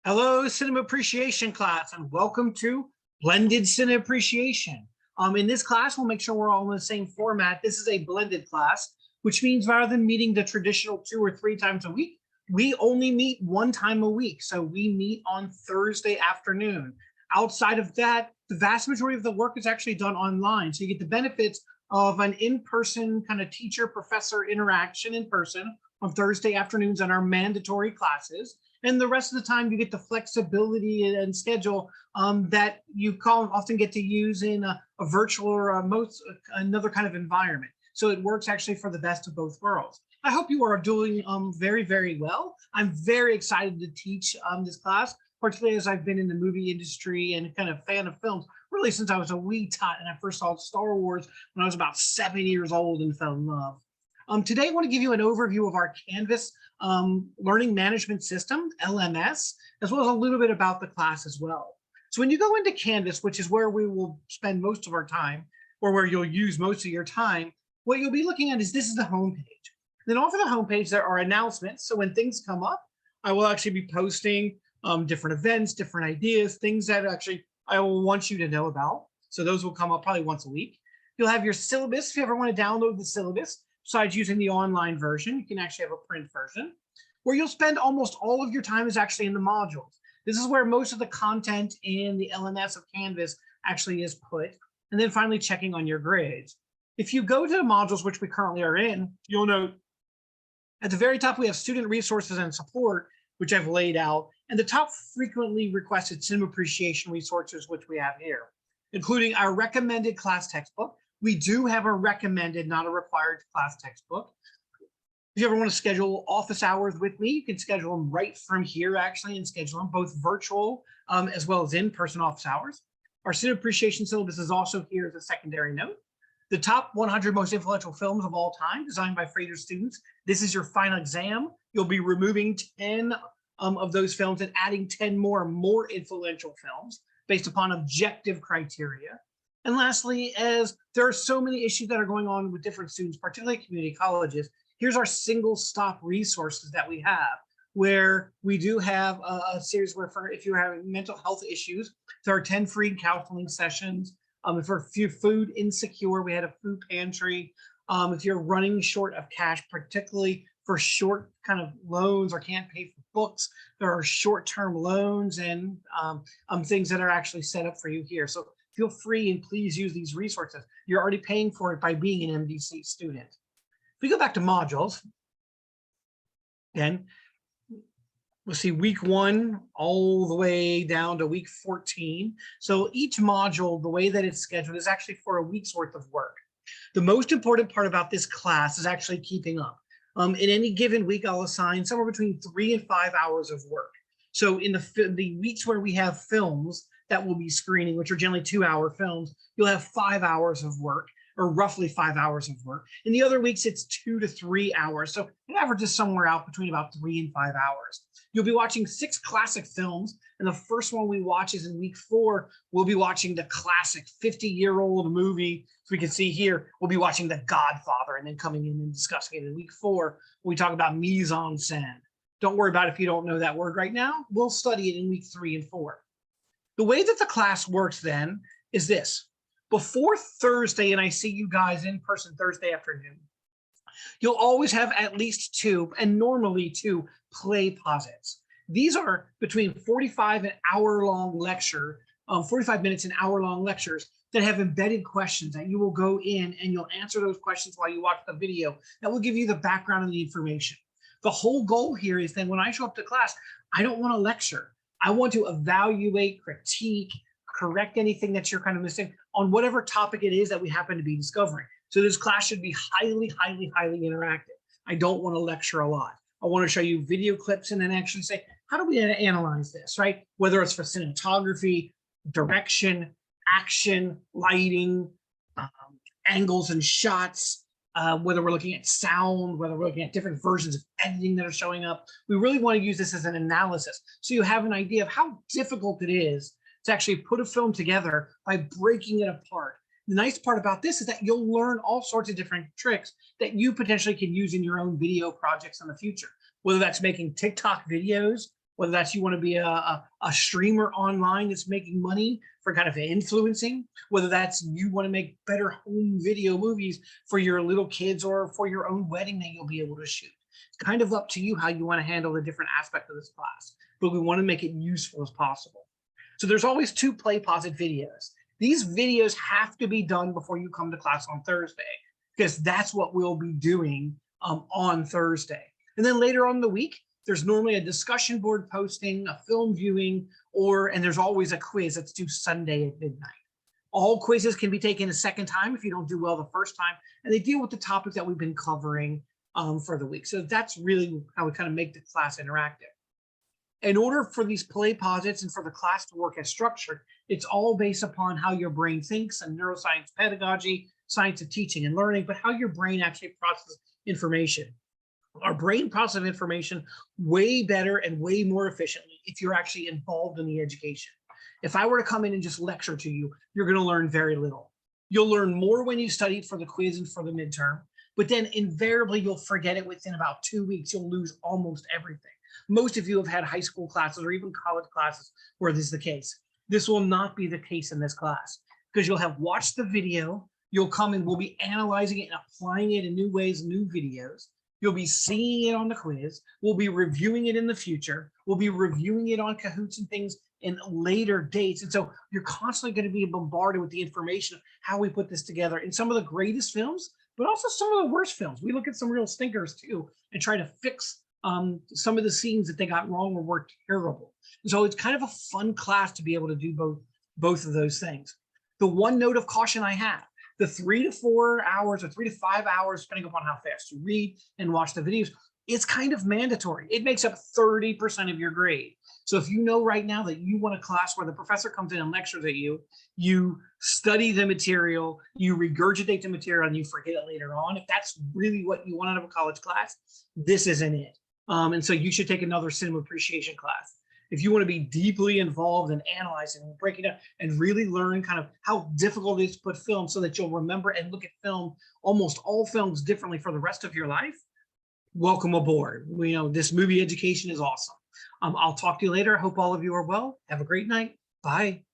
Hello, Cinema Appreciation class, and welcome to Blended Cinema Appreciation. In this class, we'll make sure we're all in the same format. This is a blended class, which means rather than meeting the traditional 2 or 3 times a week, we only meet 1 time a week. So we meet on Thursday afternoon. Outside of that, the vast majority of the work is actually done online. So you get the benefits of an in-person kind of teacher-professor interaction in person on Thursday afternoons on our mandatory classes. And the rest of the time, you get the flexibility and schedule that you often get to use in a virtual or another kind of environment. So it works actually for the best of both worlds. I hope you are doing very, very well. I'm very excited to teach this class, particularly as I've been in the movie industry and kind of fan of films really since I was a wee tot, and I first saw Star Wars when I was about 7 years old and fell in love. Today, I want to give you an overview of our Canvas Learning Management System, LMS, as well as a little bit about the class as well. So when you go into Canvas, which is where we will spend most of our time, or where you'll use most of your time, what you'll be looking at is this is the home page. Then off of the home page, there are announcements. So when things come up, I will actually be posting different events, different ideas, things that actually I will want you to know about. So those will come up probably once a week. You'll have your syllabus if you ever want to download the syllabus. Besides using the online version, you can actually have a print version. Where you'll spend almost all of your time is actually in the modules. This is where most of the content in the LMS of Canvas actually is put. And then finally checking on your grades. If you go to the modules, which we currently are in, you'll note at the very top, we have student resources and support, which I've laid out, and the top frequently requested cinema appreciation resources, which we have here, including our recommended class textbook. We do have a recommended, not a required class textbook. If you ever want to schedule office hours with me, you can schedule them right from here actually and schedule them both virtual as well as in-person office hours. Our cinema appreciation syllabus is also here as a secondary note. The top 100 most influential films of all time designed by Fraser students. This is your final exam. You'll be removing 10 of those films and adding 10 more influential films based upon objective criteria. And lastly, as there are so many issues that are going on with different students, particularly community colleges, here's our single stop resources that we have, where we do have a series where if you're having mental health issues, there are 10 free counseling sessions. If you're food insecure, we had a food pantry. If you're running short of cash, particularly for short kind of loans or can't pay for books, there are short-term loans and things that are actually set up for you here. So feel free and please use these resources. You're already paying for it by being an MDC student. If we go back to modules, again, we'll see week 1 all the way down to week 14. So each module, the way that it's scheduled is actually for a week's worth of work. The most important part about this class is actually keeping up. In any given week, I'll assign somewhere between 3 and 5 hours of work. So in the weeks where we have films that we'll be screening, which are generally 2-hour films, you'll have 5 hours of work, or roughly 5 hours of work. In the other weeks, it's 2 to 3 hours. So it averages somewhere out between about 3 and 5 hours. You'll be watching 6 classic films. And the first one we watch is in week 4. We'll be watching the classic 50-year-old movie. As we can see here, we'll be watching The Godfather and then coming in and discussing it in week 4 when we talk about mise en scène. Don't worry about it if you don't know that word right now. We'll study it in week 3 and 4. The way that the class works then is this. Before Thursday, and I see you guys in person Thursday afternoon, you'll always have at least 2, and normally 2, play posits. These are between 45 and hour-long lecture, 45 minutes and hour-long lectures that have embedded questions that you will go in and you'll answer those questions while you watch the video. That will give you the background and the information. The whole goal here is then when I show up to class, I don't want to lecture. I want to evaluate, critique, correct anything that you're kind of missing on whatever topic it is that we happen to be discovering. So this class should be highly, highly, highly interactive. I don't want to lecture a lot. I want to show you video clips and then actually say, how do we analyze this, right? Whether it's for cinematography, direction, action, lighting, angles and shots, whether we're looking at sound, whether we're looking at different versions of editing that are showing up. We really want to use this as an analysis so you have an idea of how difficult it is to actually put a film together by breaking it apart. The nice part about this is that you'll learn all sorts of different tricks that you potentially can use in your own video projects in the future, whether that's making TikTok videos whether that's you want to be a streamer online that's making money for kind of influencing, whether that's you want to make better home video movies for your little kids or for your own wedding that you'll be able to shoot. It's kind of up to you how you want to handle the different aspects of this class, but we want to make it useful as possible. So there's always 2 Play Pause It videos. These videos have to be done before you come to class on Thursday, because that's what we'll be doing on Thursday. And then later on in the week, there's normally a discussion board posting, a film viewing, and there's always a quiz that's due Sunday at midnight. All quizzes can be taken a second time if you don't do well the first time, and they deal with the topic that we've been covering for the week. So that's really how we kind of make the class interactive. In order for these play posits and for the class to work as structured, it's all based upon how your brain thinks and neuroscience pedagogy, science of teaching and learning, but how your brain actually processes information. Our brain processes information way better and way more efficiently if you're actually involved in the education. If I were to come in and just lecture to you, you're going to learn very little. You'll learn more when you studied for the quiz and for the midterm, but then invariably you'll forget it within about 2 weeks. You'll lose almost everything. Most of you have had high school classes or even college classes where this is the case. This will not be the case in this class, because you'll have watched the video, you'll come and we'll be analyzing it and applying it in new ways, new videos. You'll be seeing it on the quiz. We'll be reviewing it in the future. We'll be reviewing it on Kahoots and things in later dates. And so you're constantly going to be bombarded with the information of how we put this together in some of the greatest films, but also some of the worst films. We look at some real stinkers too and try to fix some of the scenes that they got wrong or were terrible. So it's kind of a fun class to be able to do both of those things. The one note of caution I have, the 3 to 4 hours or 3 to 5 hours, depending upon how fast you read and watch the videos, it's kind of mandatory. It makes up 30% of your grade. So if you know right now that you want a class where the professor comes in and lectures at you, you study the material, you regurgitate the material, and you forget it later on, if that's really what you want out of a college class, this isn't it. And so you should take another cinema appreciation class. If you want to be deeply involved in analyzing and breaking down and really learn kind of how difficult it is to put film so that you'll remember and look at film, almost all films differently for the rest of your life, welcome aboard. This movie education is awesome. I'll talk to you later. I hope all of you are well. Have a great night. Bye.